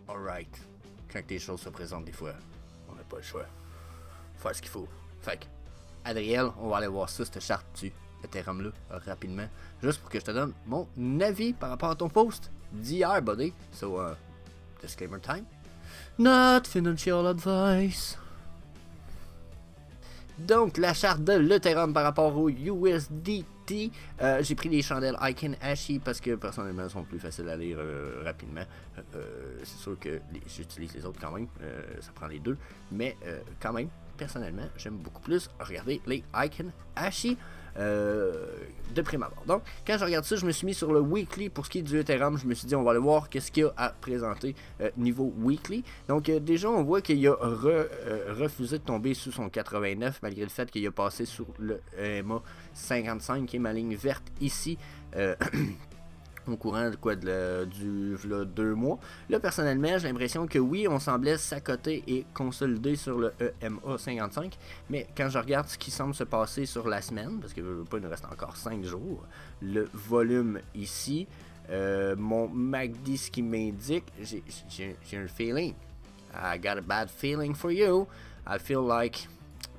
Alright. Quand des choses se présentent des fois, on n'a pas le choix. Faut faire ce qu'il faut. Fait que, Adriel, on va aller voir ça, cette charte du Ethereum là, rapidement. Juste pour que je te donne mon avis par rapport à ton post d'hier, buddy. So, disclaimer time. Not financial advice. Donc, la charte de l'Ethereum par rapport au USDT. J'ai pris les chandelles Icon Ashi parce que personnellement, elles sont plus faciles à lire rapidement. C'est sûr que j'utilise les autres quand même. Ça prend les deux. Mais quand même, personnellement, j'aime beaucoup plus regarder les Icon Ashi de prime abord. Donc, quand je regarde ça, je me suis mis sur le weekly pour ce qui est du Ethereum. Je me suis dit, on va aller voir qu'est-ce qu'il y a à présenter niveau weekly. Donc, déjà, on voit qu'il a refusé de tomber sous son 89, malgré le fait qu'il a passé sur le EMA 55, qui est ma ligne verte ici. Au courant de quoi du 2 mois. Là, personnellement, j'ai l'impression que oui, on semblait s'accoter et consolider sur le EMA 55, mais quand je regarde ce qui semble se passer sur la semaine, parce que il nous reste encore 5 jours, le volume ici, mon MACD, ce qui m'indique, j'ai un feeling. I got a bad feeling for you. I feel like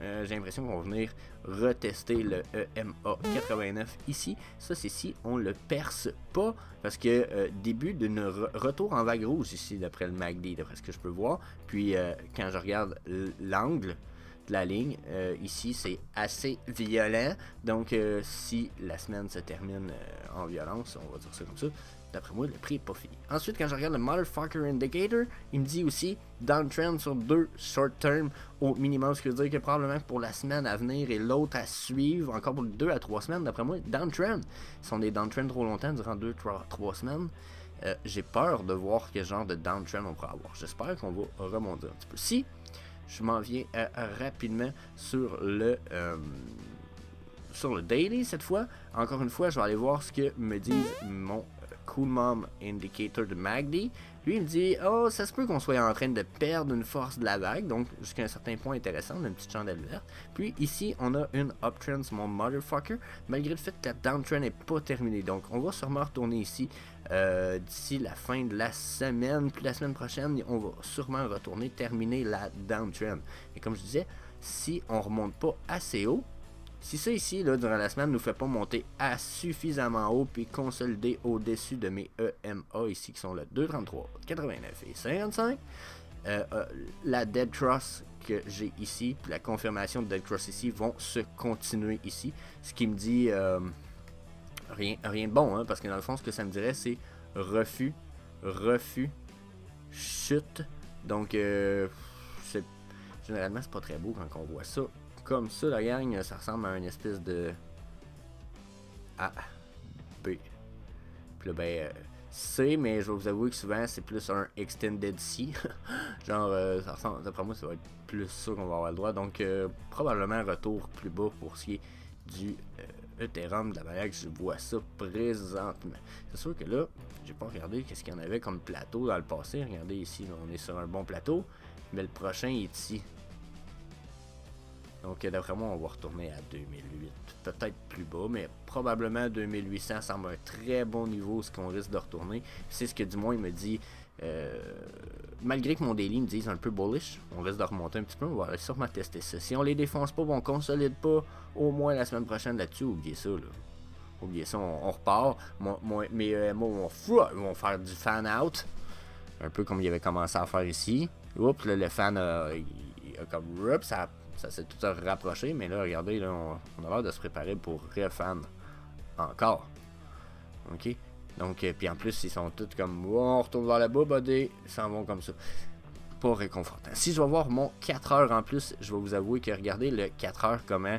j'ai l'impression qu'on va venir retester le EMA 89 ici. Ça, c'est si on le perce pas, parce que début d'une retour en vague rouge ici, d'après le MACD, d'après ce que je peux voir. Puis, quand je regarde l'angle de la ligne, ici, c'est assez violent. Donc, si la semaine se termine en violence, on va dire ça comme ça, d'après moi, le prix n'est pas fini. Ensuite, quand je regarde le Motherfucker Indicator, il me dit aussi downtrend sur 2 short term au minimum, ce qui veut dire que probablement pour la semaine à venir et l'autre à suivre, encore pour 2 à 3 semaines, d'après moi, downtrend. Ils sont des downtrends trop longtemps, durant 2-3 semaines. J'ai peur de voir quel genre de downtrend on pourra avoir. J'espère qu'on va remonter un petit peu. Si je m'en viens rapidement sur le daily cette fois, encore une fois, je vais aller voir ce que me dit mon Cool Mom Indicator de MACD. Lui, il me dit, oh, ça se peut qu'on soit en train de perdre une force de la vague, donc jusqu'à un certain point intéressant, on a une petite chandelle verte. Puis ici, on a une uptrend sur mon Motherfucker, malgré le fait que la downtrend n'est pas terminée. Donc, on va sûrement retourner ici d'ici la fin de la semaine. Puis la semaine prochaine, on va sûrement retourner terminer la downtrend. Et comme je disais, si on remonte pas assez haut, si ça ici, là, durant la semaine, ne nous fait pas monter à suffisamment haut puis consolider au-dessus de mes EMA ici, qui sont le 233, 89 et 55, la Dead Cross que j'ai ici, puis la confirmation de Dead Cross ici, vont se continuer ici. Ce qui me dit rien de bon, hein, parce que dans le fond, ce que ça me dirait, c'est refus, chute. Donc, généralement, c'est pas très beau quand on voit ça. Comme ça, la gang, ça ressemble à une espèce de A, B. Puis là, ben, C, mais je vais vous avouer que souvent, c'est plus un Extended C. Genre, ça ressemble, d'après moi, ça va être plus ça qu'on va avoir le droit. Donc, probablement un retour plus bas pour ce qui est du Ethereum, de la manière que je vois ça présentement. C'est sûr que là, j'ai pas regardé qu'est-ce qu'il y en avait comme plateau dans le passé. Regardez ici, là, on est sur un bon plateau, mais le prochain est ici. Donc, d'après moi, on va retourner à 2008. Peut-être plus bas, mais probablement 2800 semble un très bon niveau, ce qu'on risque de retourner. C'est ce que du moins il me dit. Malgré que mon daily me dise un peu bullish, on risque de remonter un petit peu. On va sûrement tester ça. Si on les défonce pas, on consolide pas au moins la semaine prochaine là-dessus, oubliez ça. Là. Oubliez ça, on repart. Mes mots vont faire du fan-out. Un peu comme il avait commencé à faire ici. Oups, là, le fan a comme ça s'est tout rapproché, mais là, regardez, là, on a l'air de se préparer pour refan encore. Ok? Donc, puis en plus, ils sont tous comme, oh, on retourne vers là-bas, buddy. Ils s'en vont comme ça. Pas réconfortant. Si je vais voir mon 4 heures en plus, je vais vous avouer que regardez le 4 heures comment.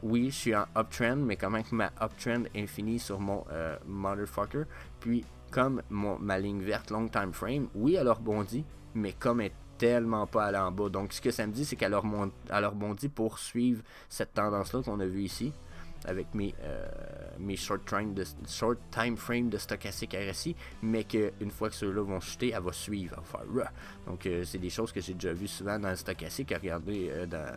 Oui, je suis en uptrend, mais comment que ma uptrend est finie sur mon Motherfucker. Puis, comme ma ligne verte long time frame, oui, elle a rebondi, mais comme elle tellement pas aller en bas. Donc, ce que ça me dit, c'est qu'elle a rebondi pour suivre cette tendance-là qu'on a vue ici, avec mes short time frame de stochastique RSI, mais qu'une fois que ceux-là vont chuter, elle va suivre, elle va faire rah. Donc, c'est des choses que j'ai déjà vues souvent dans le stochastique. Regardez, dans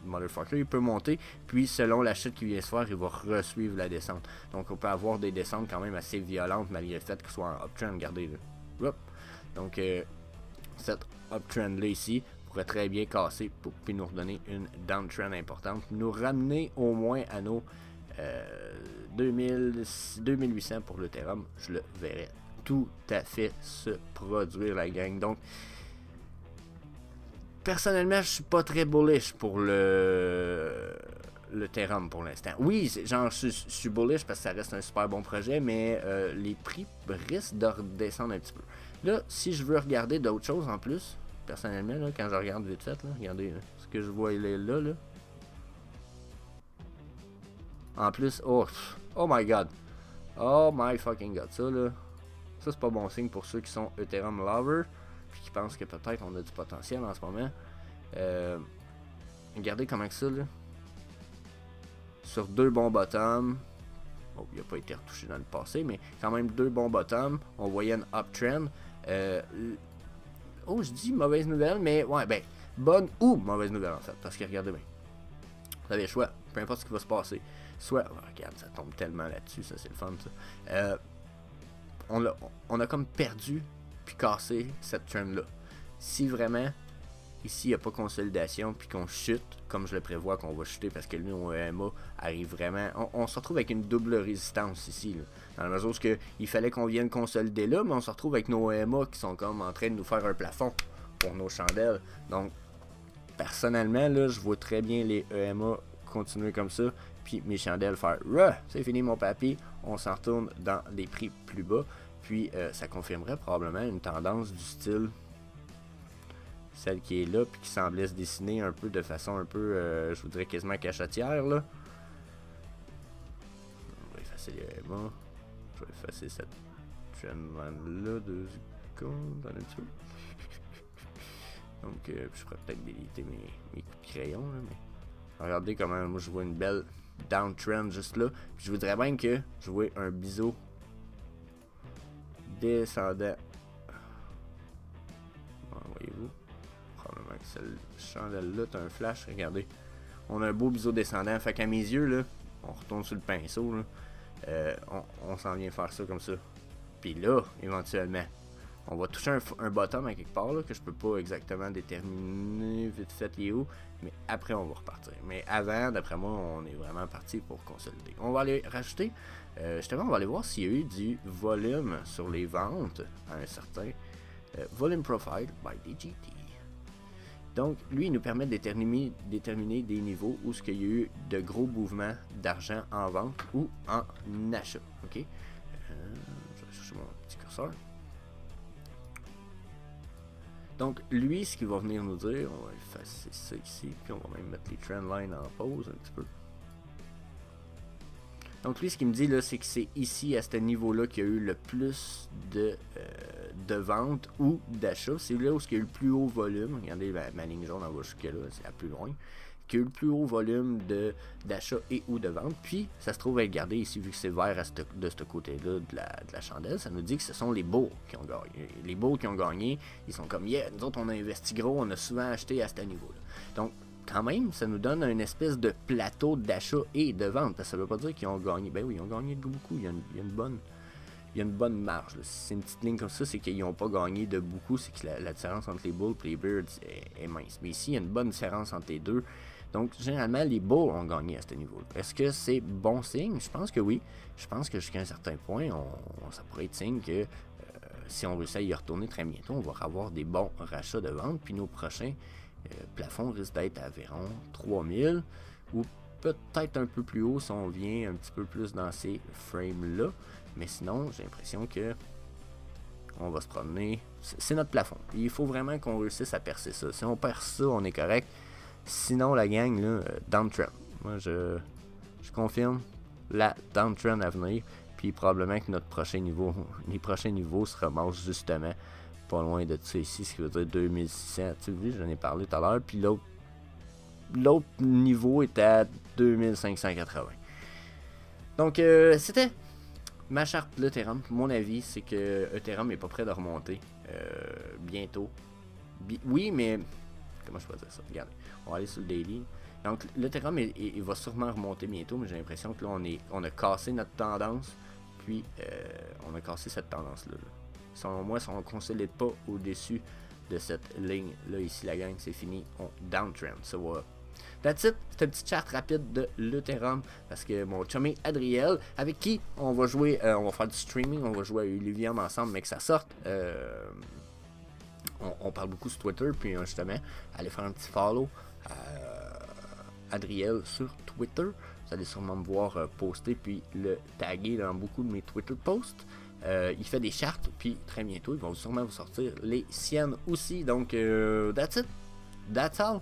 Motherfucker, il peut monter, puis selon la chute qui vient se faire, il va resuivre la descente. Donc, on peut avoir des descentes quand même assez violentes, malgré le fait qu'il soit en uptrend. Regardez, là. Donc, cette uptrend là ici pourrait très bien casser pour puis nous redonner une downtrend importante, nous ramener au moins à nos 2800 pour l'Ethereum. Je le verrais tout à fait se produire, la gang. Donc personnellement, je suis pas très bullish pour l'Ethereum pour l'instant. Oui, genre je suis bullish parce que ça reste un super bon projet, mais les prix risquent de redescendre un petit peu. Là, si je veux regarder d'autres choses en plus, personnellement, là, quand je regarde vite fait, là, regardez là, ce que je vois là. En plus, oh my god. Oh my fucking god. Ça là, ça c'est pas bon signe pour ceux qui sont Ethereum lovers, puis qui pensent que peut-être on a du potentiel en ce moment. Regardez comment que ça là. Sur 2 bons bottoms. Oh, il n'a pas été retouché dans le passé, mais quand même 2 bons bottoms. On voyait une uptrend. Oh, je dis mauvaise nouvelle, mais ouais, ben, bonne ou mauvaise nouvelle en fait. Parce que regardez bien. Vous avez le choix, peu importe ce qui va se passer. Soit, oh, regarde, ça tombe tellement là-dessus, ça c'est le fun ça. On a comme perdu puis cassé cette trend-là. Si vraiment, ici il n'y a pas consolidation puis qu'on chute, comme je le prévois qu'on va chuter parce que lui, au EMA arrive vraiment. On se retrouve avec une double résistance ici, là, dans la mesure où il fallait qu'on vienne consolider là, mais on se retrouve avec nos EMA qui sont comme en train de nous faire un plafond pour nos chandelles. Donc, personnellement, là, je vois très bien les EMA continuer comme ça, puis mes chandelles faire c'est fini mon papy, on s'en retourne dans les prix plus bas, puis ça confirmerait probablement une tendance du style celle qui est là, puis qui semblait se dessiner un peu de façon un peu, je voudrais quasiment cachetière là. On va effacer les EMA, je vais effacer cette trendline là, 2 secondes, un petit peu. Donc, je pourrais peut-être déliter mes coups de crayon, là, mais regardez comment moi je vois une belle downtrend juste là. Puis je voudrais bien que je vois un biseau descendant. Voyez-vous, probablement que cette chandelle-là, t'as un flash, regardez. On a un beau biseau descendant, fait qu'à mes yeux, là, on retourne sur le pinceau, là, on s'en vient faire ça comme ça. Puis là, éventuellement, on va toucher un bottom à quelque part là, que je peux pas exactement déterminer vite fait il est où, mais après on va repartir. Mais avant, d'après moi, on est vraiment parti pour consolider. On va aller rajouter, justement, on va aller voir s'il y a eu du volume sur les ventes à un certain volume profile by DGT. Donc, lui, il nous permet de déterminer des niveaux où il y a eu de gros mouvements d'argent en vente ou en achat. Ok, je vais chercher mon petit curseur. Donc, lui, ce qu'il va venir nous dire, on va effacer ça ici, puis on va même mettre les trendlines en pause un petit peu. Donc, lui, ce qu'il me dit, là, c'est que c'est ici, à ce niveau-là, qu'il y a eu le plus de ventes ou d'achats. C'est là où il y a eu le plus haut volume. Regardez, ma ligne jaune, on va jusque là, c'est la plus loin. Qui a eu le plus haut volume d'achats et ou de ventes. Puis, ça se trouve à être gardé ici, vu que c'est vert de ce côté-là de la chandelle. Ça nous dit que ce sont les bulls qui ont gagné. Les bulls qui ont gagné, ils sont comme, yeah, nous autres, on a investi gros, on a souvent acheté à ce niveau-là. Donc, quand même, ça nous donne une espèce de plateau d'achat et de vente. Parce que ça ne veut pas dire qu'ils ont gagné. Ben oui, ils ont gagné beaucoup. Il y a une bonne marge. Si c'est une petite ligne comme ça, c'est qu'ils n'ont pas gagné de beaucoup. C'est que la différence entre les bulls et les bears est mince. Mais ici, il y a une bonne différence entre les deux. Donc, généralement, les bulls ont gagné à ce niveau-là. Est-ce que c'est bon signe? Je pense que oui. Je pense que jusqu'à un certain point, ça pourrait être signe que si on réussit à y retourner très bientôt, on va avoir des bons rachats de vente. Puis nos prochains plafonds risquent d'être à environ 3000 ou peut-être un peu plus haut si on vient un petit peu plus dans ces frames-là. Mais sinon, j'ai l'impression que on va se promener. C'est notre plafond. Il faut vraiment qu'on réussisse à percer ça. Si on perce ça, on est correct. Sinon, la gang, là, downtrend. Moi, je confirme la downtrend à venir. Puis probablement que notre prochain niveau, les prochains niveaux se ramassent justement pas loin de ça ici, ce qui veut dire 2600. Tu sais, j'en ai parlé tout à l'heure. Puis l'autre niveau est à 2580. Donc, c'était ma charte l'Ethereum. Mon avis, c'est que Ethereum n'est pas prêt de remonter bientôt. Oui, mais comment je peux dire ça? Regardez, on va aller sur le daily. Donc, l'Ethereum, il va sûrement remonter bientôt, mais j'ai l'impression que là, on a cassé notre tendance, puis on a cassé cette tendance-là. Selon moi, si on ne consolide pas au-dessus de cette ligne là ici la gang, c'est fini, on downtrend. So, that's it, c'est un petit chat rapide de l'Ethereum parce que mon chummy Adriel, avec qui on va jouer, on va faire du streaming, on va jouer à Illuvium ensemble, mais que ça sorte. On parle beaucoup sur Twitter, puis justement, allez faire un petit follow Adriel sur Twitter. Vous allez sûrement me voir poster puis le taguer dans beaucoup de mes Twitter posts. Il fait des chartes, puis très bientôt, ils vont sûrement vous sortir les siennes aussi. Donc, that's it. That's all.